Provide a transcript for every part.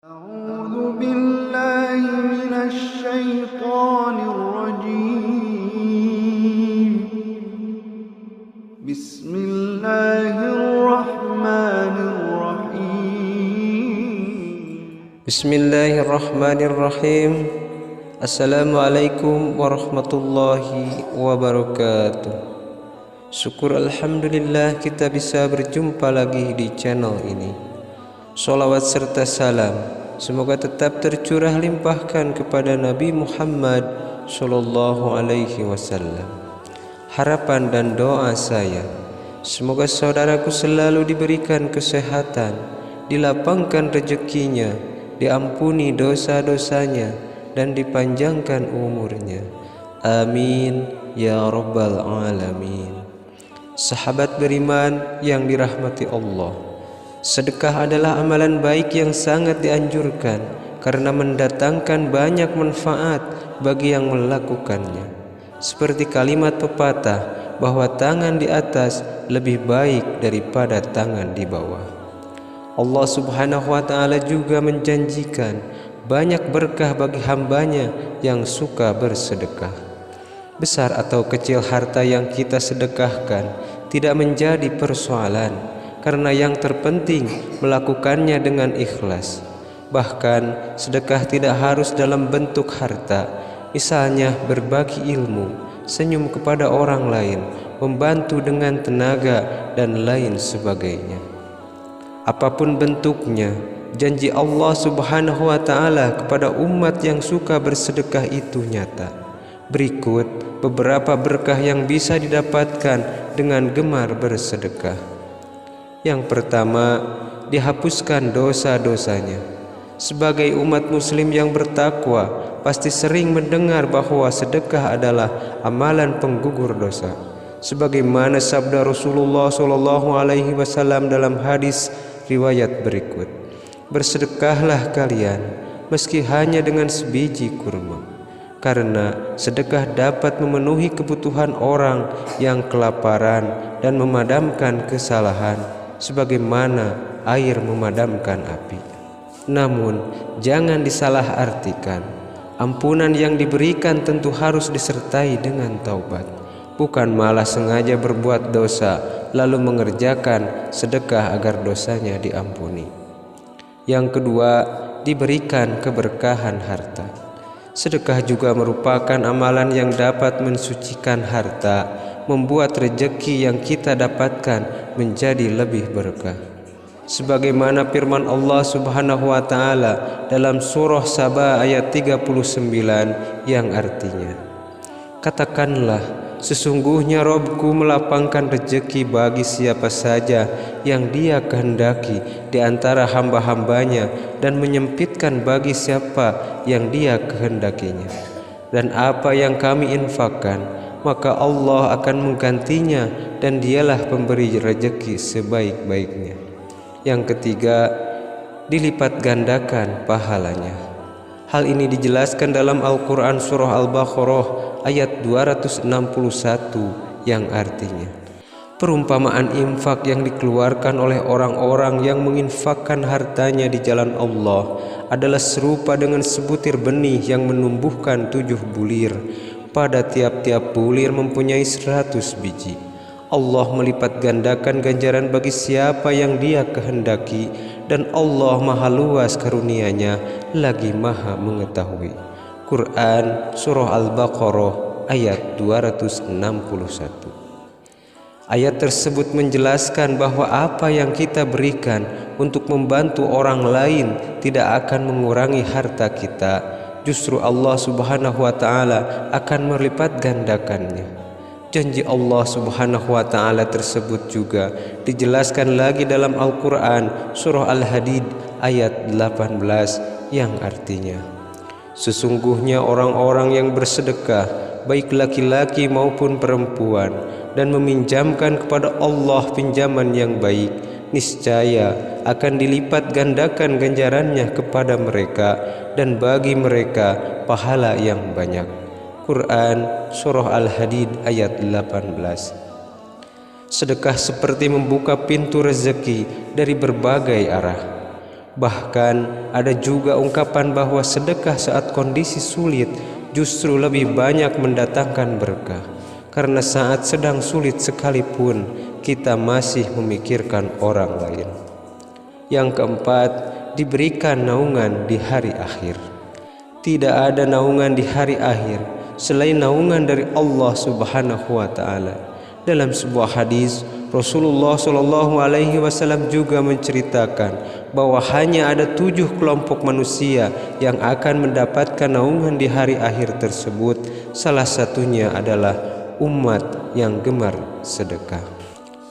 أعوذ بالله من الشيطان الرجيم بسم الله الرحمن الرحيم Bismillahirrahmanirrahim. Assalamualaikum warahmatullahi wabarakatuh. Syukur alhamdulillah kita bisa berjumpa lagi di channel ini. Sholawat serta salam semoga tetap tercurah limpahkan kepada Nabi Muhammad Sallallahu Alaihi Wasallam. Harapan dan doa saya, semoga saudaraku selalu diberikan kesehatan, dilapangkan rezekinya, diampuni dosa-dosanya, dan dipanjangkan umurnya. Amin ya rabbal alamin. Sahabat beriman yang dirahmati Allah, sedekah adalah amalan baik yang sangat dianjurkan karena mendatangkan banyak manfaat bagi yang melakukannya. Seperti kalimat pepatah bahwa tangan di atas lebih baik daripada tangan di bawah. Allah Subhanahu wa ta'ala juga menjanjikan banyak berkah bagi hambanya yang suka bersedekah. Besar atau kecil harta yang kita sedekahkan tidak menjadi persoalan, karena yang terpenting melakukannya dengan ikhlas. Bahkan sedekah tidak harus dalam bentuk harta, misalnya berbagi ilmu, senyum kepada orang lain, membantu dengan tenaga, dan lain sebagainya. Apapun bentuknya, janji Allah Subhanahu wa ta'ala kepada umat yang suka bersedekah itu nyata. Berikut beberapa berkah yang bisa didapatkan dengan gemar bersedekah. Yang pertama, dihapuskan dosa-dosanya. Sebagai umat muslim yang bertakwa, pasti sering mendengar bahwa sedekah adalah amalan penggugur dosa. Sebagaimana sabda Rasulullah Shallallahu Alaihi Wasallam dalam hadis riwayat berikut, bersedekahlah kalian meski hanya dengan sebiji kurma, karena sedekah dapat memenuhi kebutuhan orang yang kelaparan dan memadamkan kesalahan, sebagaimana air memadamkan api. Namun jangan disalahartikan. Ampunan yang diberikan tentu harus disertai dengan taubat, bukan malah sengaja berbuat dosa lalu mengerjakan sedekah agar dosanya diampuni. Yang kedua, diberikan keberkahan harta. Sedekah juga merupakan amalan yang dapat mensucikan harta, membuat rezeki yang kita dapatkan menjadi lebih berkah. Sebagaimana firman Allah Subhanahu wa ta'ala dalam surah Saba ayat 39 yang artinya, katakanlah, sesungguhnya Robku melapangkan rezeki bagi siapa saja yang Dia kehendaki di antara hamba-hambanya, dan menyempitkan bagi siapa yang Dia kehendakinya. Dan apa yang kami infakkan, maka Allah akan menggantinya, dan Dialah pemberi rezeki sebaik-baiknya. Yang ketiga, dilipat gandakan pahalanya. Hal ini dijelaskan dalam Al-Quran surah Al-Baqarah ayat 261 yang artinya, perumpamaan infak yang dikeluarkan oleh orang-orang yang menginfakkan hartanya di jalan Allah adalah serupa dengan sebutir benih yang menumbuhkan 7 bulir. Pada tiap-tiap bulir mempunyai 100 biji. Allah melipat gandakan ganjaran bagi siapa yang Dia kehendaki, dan Allah maha luas karunia-Nya lagi maha mengetahui. Quran surah Al-Baqarah ayat 261. Ayat tersebut menjelaskan bahwa apa yang kita berikan untuk membantu orang lain tidak akan mengurangi harta kita. Justru Allah Subhanahu wa ta'ala akan melipat gandakannya. Janji Allah Subhanahu wa ta'ala tersebut juga dijelaskan lagi dalam Al-Quran surah Al-Hadid ayat 18 yang artinya, sesungguhnya orang-orang yang bersedekah, baik laki-laki maupun perempuan, dan meminjamkan kepada Allah pinjaman yang baik, niscaya akan dilipat gandakan ganjarannya kepada mereka, dan bagi mereka pahala yang banyak. Quran surah Al-Hadid ayat 18. Sedekah seperti membuka pintu rezeki dari berbagai arah. Bahkan ada juga ungkapan bahwa sedekah saat kondisi sulit justru lebih banyak mendatangkan berkah, karena saat sedang sulit sekalipun kita masih memikirkan orang lain. Yang keempat, diberikan naungan di hari akhir. Tidak ada naungan di hari akhir selain naungan dari Allah Subhanahu wa taala. Dalam sebuah hadis, Rasulullah Shallallahu alaihi wasallam juga menceritakan bahwa hanya ada 7 kelompok manusia yang akan mendapatkan naungan di hari akhir tersebut. Salah satunya adalah umat yang gemar sedekah.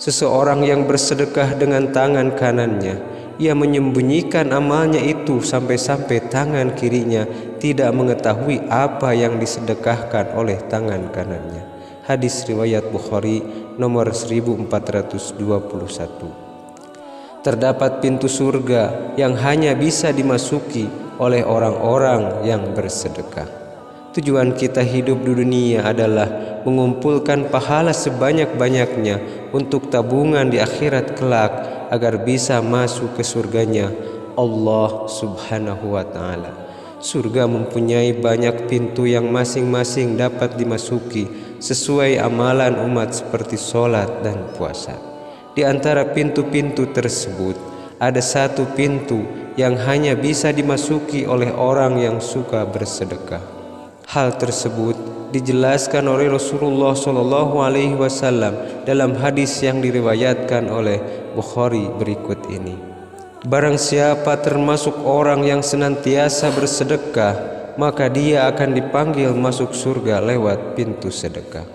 Seseorang yang bersedekah dengan tangan kanannya, ia menyembunyikan amalnya itu sampai-sampai tangan kirinya tidak mengetahui apa yang disedekahkan oleh tangan kanannya. Hadis riwayat Bukhari nomor 1421. Terdapat pintu surga yang hanya bisa dimasuki oleh orang-orang yang bersedekah. Tujuan kita hidup di dunia adalah mengumpulkan pahala sebanyak-banyaknya untuk tabungan di akhirat kelak agar bisa masuk ke surganya Allah Subhanahu wa taala. Surga mempunyai banyak pintu yang masing-masing dapat dimasuki sesuai amalan umat seperti sholat dan puasa. Di antara pintu-pintu tersebut ada satu pintu yang hanya bisa dimasuki oleh orang yang suka bersedekah. Hal tersebut dijelaskan oleh Rasulullah Shallallahu alaihi wasallam dalam hadis yang diriwayatkan oleh Bukhari berikut ini. Barang siapa termasuk orang yang senantiasa bersedekah, maka dia akan dipanggil masuk surga lewat pintu sedekah.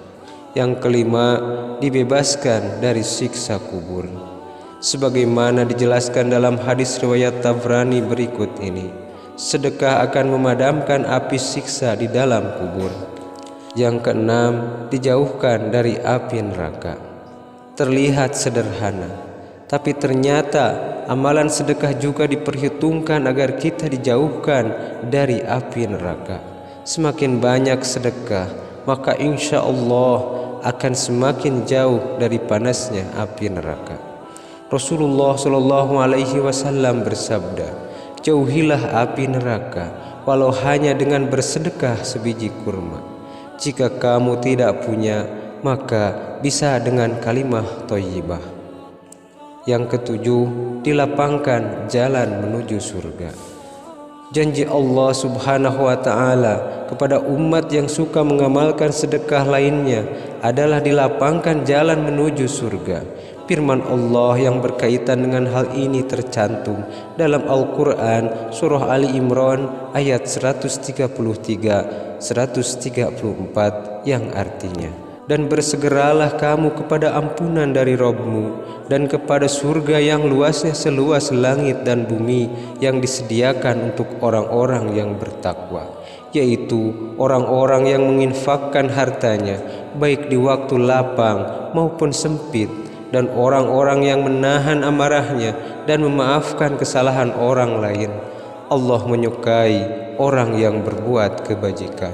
Yang kelima, dibebaskan dari siksa kubur. Sebagaimana dijelaskan dalam hadis riwayat Tabrani berikut ini, sedekah akan memadamkan api siksa di dalam kubur. Yang keenam, dijauhkan dari api neraka. Terlihat sederhana, tapi ternyata amalan sedekah juga diperhitungkan agar kita dijauhkan dari api neraka. Semakin banyak sedekah, maka insya Allah akan semakin jauh dari panasnya api neraka. Rasulullah Shallallahu alaihi wasallam bersabda, jauhilah api neraka walau hanya dengan bersedekah sebiji kurma. Jika kamu tidak punya, maka bisa dengan kalimah thayyibah. Yang ketujuh, dilapangkan jalan menuju surga. Janji Allah Subhanahu wa taala kepada umat yang suka mengamalkan sedekah lainnya adalah dilapangkan jalan menuju surga. Firman Allah yang berkaitan dengan hal ini tercantum dalam Al-Quran surah Ali Imran ayat 133-134 yang artinya, dan bersegeralah kamu kepada ampunan dari Rabb-Mu dan kepada surga yang luasnya seluas langit dan bumi yang disediakan untuk orang-orang yang bertakwa, yaitu orang-orang yang menginfakkan hartanya baik di waktu lapang maupun sempit, dan orang-orang yang menahan amarahnya dan memaafkan kesalahan orang lain. Allah menyukai orang yang berbuat kebajikan.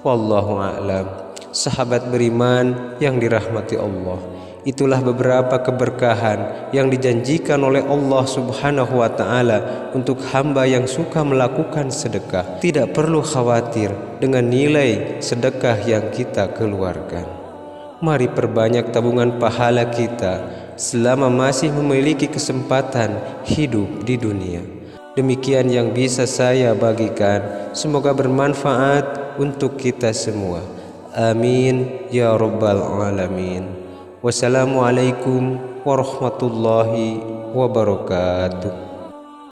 Wallahu a'lam. Sahabat beriman yang dirahmati Allah, itulah beberapa keberkahan yang dijanjikan oleh Allah Subhanahu wa taala untuk hamba yang suka melakukan sedekah. Tidak perlu khawatir dengan nilai sedekah yang kita keluarkan. Mari perbanyak tabungan pahala kita selama masih memiliki kesempatan hidup di dunia. Demikian yang bisa saya bagikan. Semoga bermanfaat untuk kita semua. Amin ya rabbal alamin. Wassalamualaikum warahmatullahi wabarakatuh.